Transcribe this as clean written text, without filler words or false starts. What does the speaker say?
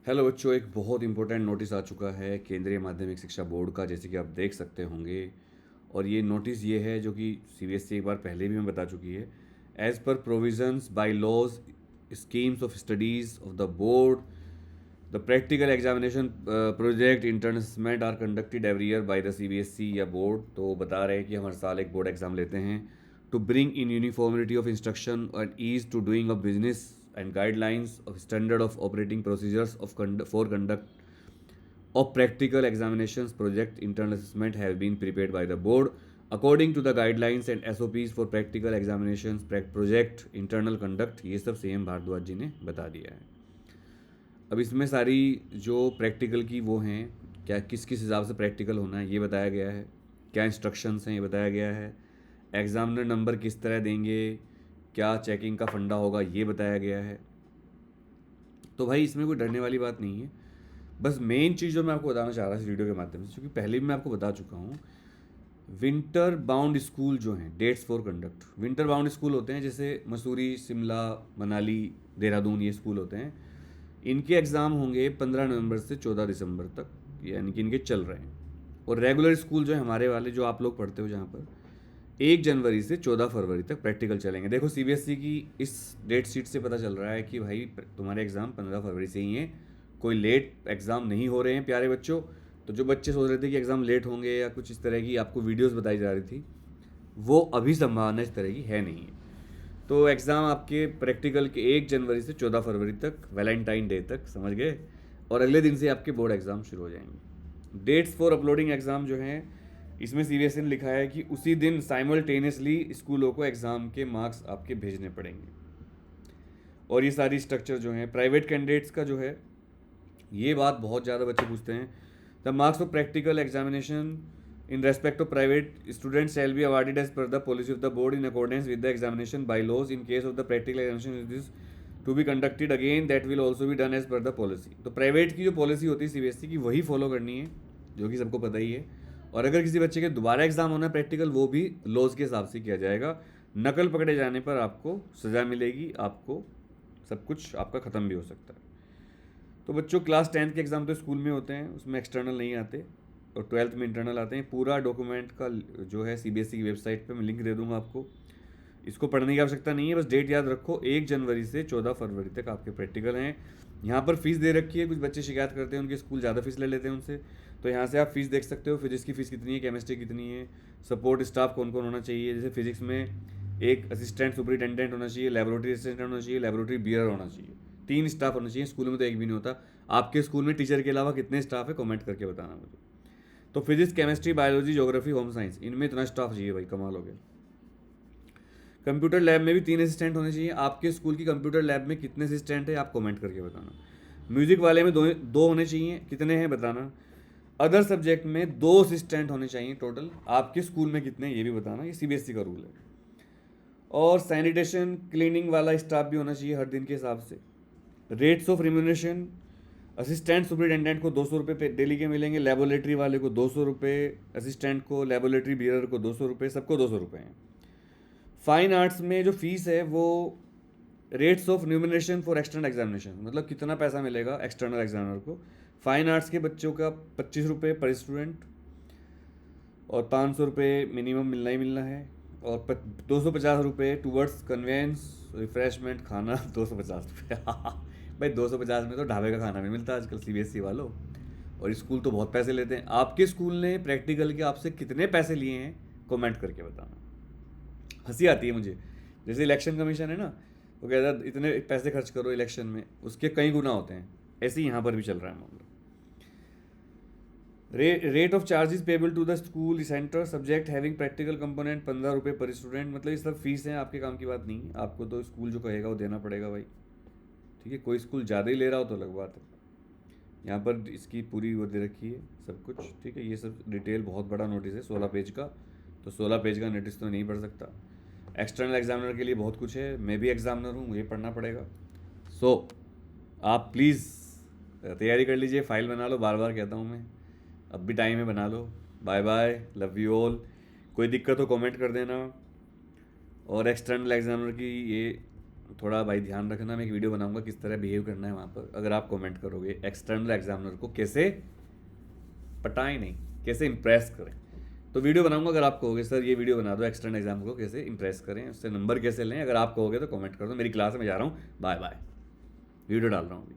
Hello बच्चों, एक बहुत इंपॉर्टेंट नोटिस आ चुका है केंद्रीय माध्यमिक शिक्षा बोर्ड का, जैसे कि आप देख सकते होंगे। और ये नोटिस ये है जो कि सीबीएसई एक बार पहले भी मैं बता चुकी है। As per provisions by laws, schemes of studies of the board, the practical examination project intern assessment are conducted every year by the CBSE या बोर्ड। तो बता रहे हैं कि हम हर साल एक बोर्ड एग्जाम लेते हैं to bring in uniformity of instruction and ease to doing of business and guidelines of standard of operating procedures for conduct of practical examinations project internal assessment have been prepared by the board according to the guidelines and SOPs for practical examinations project internal conduct। ये सब CM Bhardwaj जी ने बता दिया है। अब इसमें सारी जो प्रैक्टिकल की वो हैं, क्या किस किस हिसाब से प्रैक्टिकल होना है ये बताया गया है, क्या इंस्ट्रक्शंस हैं ये बताया गया है, एग्जामिनर नंबर किस तरह देंगे, क्या चेकिंग का फंडा होगा ये बताया गया है। तो भाई इसमें कोई डरने वाली बात नहीं है। बस मेन चीज़ जो मैं आपको बताना चाह रहा था इस वीडियो के माध्यम से, क्योंकि पहले भी मैं आपको बता चुका हूँ, विंटर बाउंड स्कूल जो हैं, dates for conduct winter bound school होते हैं, जैसे मसूरी, शिमला, मनाली, देहरादून, ये स्कूल होते हैं। इनके एग्ज़ाम होंगे 15 नवंबर से 14 दिसंबर तक, यानी कि इनके चल रहे हैं। और रेगुलर स्कूल जो है हमारे वाले, जो आप लोग पढ़ते हो, जहाँ पर 1 जनवरी से 14 फरवरी तक प्रैक्टिकल चलेंगे। देखो सीबीएसई की इस डेट शीट से पता चल रहा है कि भाई तुम्हारे एग्ज़ाम 15 फरवरी से ही हैं, कोई लेट एग्ज़ाम नहीं हो रहे हैं प्यारे बच्चों। तो जो बच्चे सोच रहे थे कि एग्ज़ाम लेट होंगे या कुछ इस तरह की आपको वीडियोस बताई जा रही थी, वो अभी संभावना इस तरह की है नहीं है। तो एग्ज़ाम आपके प्रैक्टिकल के 1 जनवरी से 14 फरवरी तक, वैलेंटाइन डे तक, समझ गए। और अगले दिन से आपके बोर्ड एग्ज़ाम शुरू हो जाएंगे। डेट्स फॉर अपलोडिंग एग्ज़ाम जो हैं, इसमें सीबीएसई ने लिखा है कि उसी दिन साइमल्टेनियसली स्कूलों को एग्ज़ाम के मार्क्स आपके भेजने पड़ेंगे। और ये सारी स्ट्रक्चर जो हैं प्राइवेट कैंडिडेट्स का जो है, ये बात बहुत ज़्यादा बच्चे पूछते हैं। The marks of practical examination in respect of private students shall be awarded as per the policy of the board in accordance with the examination by laws in case of the practical examination this to be conducted again that will also be done as per the policy. तो private की जो policy होती है CBSE की, वही follow करनी है, जो कि सबको पता ही है। और अगर किसी बच्चे के दोबारा एग्जाम होना है प्रैक्टिकल, वो भी लॉज के हिसाब से किया जाएगा। नकल पकड़े जाने पर आपको सज़ा मिलेगी, आपको सब कुछ आपका ख़त्म भी हो सकता है। तो बच्चों, क्लास 10th के एग्ज़ाम तो स्कूल में होते हैं, उसमें एक्सटर्नल नहीं आते, और 12th में इंटरनल आते हैं। पूरा डॉक्यूमेंट का जो है सीबीएसई की वेबसाइट पे मैं लिंक दे दूंगा आपको। इसको पढ़ने की आवश्यकता नहीं है, बस डेट याद रखो, 1 जनवरी से 14 फरवरी तक आपके प्रैक्टिकल हैं। यहाँ पर फीस दे रखी है, कुछ बच्चे शिकायत करते हैं उनके स्कूल ज़्यादा फीस ले लेते हैं उनसे, तो यहाँ से आप फीस देख सकते हो। फिजिक्स की फ़ीस कितनी है, केमिस्ट्री कितनी है, सपोर्ट स्टाफ कौन कौन होना चाहिए। जैसे फिजिक्स में एक असिस्टेंट सुपरिटेंडेंट होना चाहिए, लेबोरेटरी असिस्टेंट होना चाहिए, लेबोरेटरी बियर होना चाहिए, 3 स्टाफ होना चाहिए। स्कूल में तो एक भी नहीं होता। आपके स्कूल में टीचर के अलावा कितने स्टाफ है, कमेंट करके बताना मुझे। तो physics, chemistry, biology, geography, home science, इनमें इतना स्टाफ चाहिए भाई, कमाल हो गया। कंप्यूटर लैब में भी 3 असिस्टेंट होने चाहिए। आपके स्कूल की कंप्यूटर लैब में कितने असिस्टेंट है, आप कमेंट करके बताना। म्यूजिक वाले में दो होने चाहिए, कितने हैं बताना। अदर सब्जेक्ट में 2 असिस्टेंट होने चाहिए टोटल। आपके स्कूल में कितने हैं ये भी बताना, ये सीबीएसई का रूल है। और सैनिटेशन क्लीनिंग वाला स्टाफ भी होना चाहिए हर दिन के हिसाब से। Rates of remuneration, assistant superintendent को 200 रुपये डेली के मिलेंगे, लेबोरेटरी वाले को 200 रुपये, असिस्टेंट को, लेबोरेटरी बियर को 200 रुपये, सबको 200 रुपये हैं। फाइन आर्ट्स में जो फीस है वो rates of remuneration for external examination, मतलब कितना पैसा मिलेगा एक्सटर्नल एग्जामिनर को। फाइन आर्ट्स के बच्चों का 25 रुपये पर स्टूडेंट, और 500 रुपये मिनिमम मिलना ही मिलना है। और 250 रुपये टूवर्ड्स कन्वेंस, रिफ्रेशमेंट, खाना 250 रुपये भाई 250 में तो ढाबे का खाना भी मिलता है आजकल सीबीएसई वालों। और स्कूल तो बहुत पैसे लेते हैं। आपके स्कूल ने प्रैक्टिकल के आपसे कितने पैसे लिए हैं, कमेंट करके बताना। हंसी आती है मुझे, जैसे इलेक्शन कमीशन है ना, वो कहता है इतने पैसे खर्च करो इलेक्शन में, उसके कई गुना होते हैं। ऐसे ही यहाँ पर भी चल रहा है मामला। Rate of charges payable to the school centre subject having practical component 15 रुपये पर स्टूडेंट। मतलब ये सब फीस है, आपके काम की बात नहीं है। आपको तो स्कूल जो कहेगा वो देना पड़ेगा भाई, ठीक है। कोई स्कूल ज़्यादा ही ले रहा हो तो अलग बात है। यहाँ पर इसकी पूरी वो दे रखी है सब कुछ, ठीक है। ये सब डिटेल, बहुत बड़ा नोटिस है 16 पेज का, तो 16 पेज का नोटिस तो नहीं पढ़ सकता। एक्सटर्नल एग्जामिनर के लिए बहुत कुछ है, मैं भी एग्जामिनर हूँ, मुझे पढ़ना पड़ेगा। सो आप प्लीज़ तैयारी कर लीजिए, फाइल बना लो, बार बार कहता हूँ मैं, अब भी टाइम है, बना लो। Bye bye, love you all. कोई दिक्कत हो कमेंट कर देना। और एक्सटर्नल एग्जामिनर की ये थोड़ा भाई ध्यान रखना, मैं एक वीडियो बनाऊंगा किस तरह बिहेव करना है वहाँ पर, अगर आप कमेंट करोगे एक्सटर्नल एग्जामिनर को कैसे पटाएं नहीं, कैसे इंप्रेस करें। तो वीडियो बनाऊंगा, अगर आप कहोगे सर ये वीडियो बना दो एक्सटर्नल एग्जाम को कैसे इंप्रेस करें, उससे नंबर कैसे लें, अगर आप कहोगे तो कमेंट कर दो। मेरी क्लास में जा रहा हूँ, बाय बाय, वीडियो डाल रहा हूँ अभी।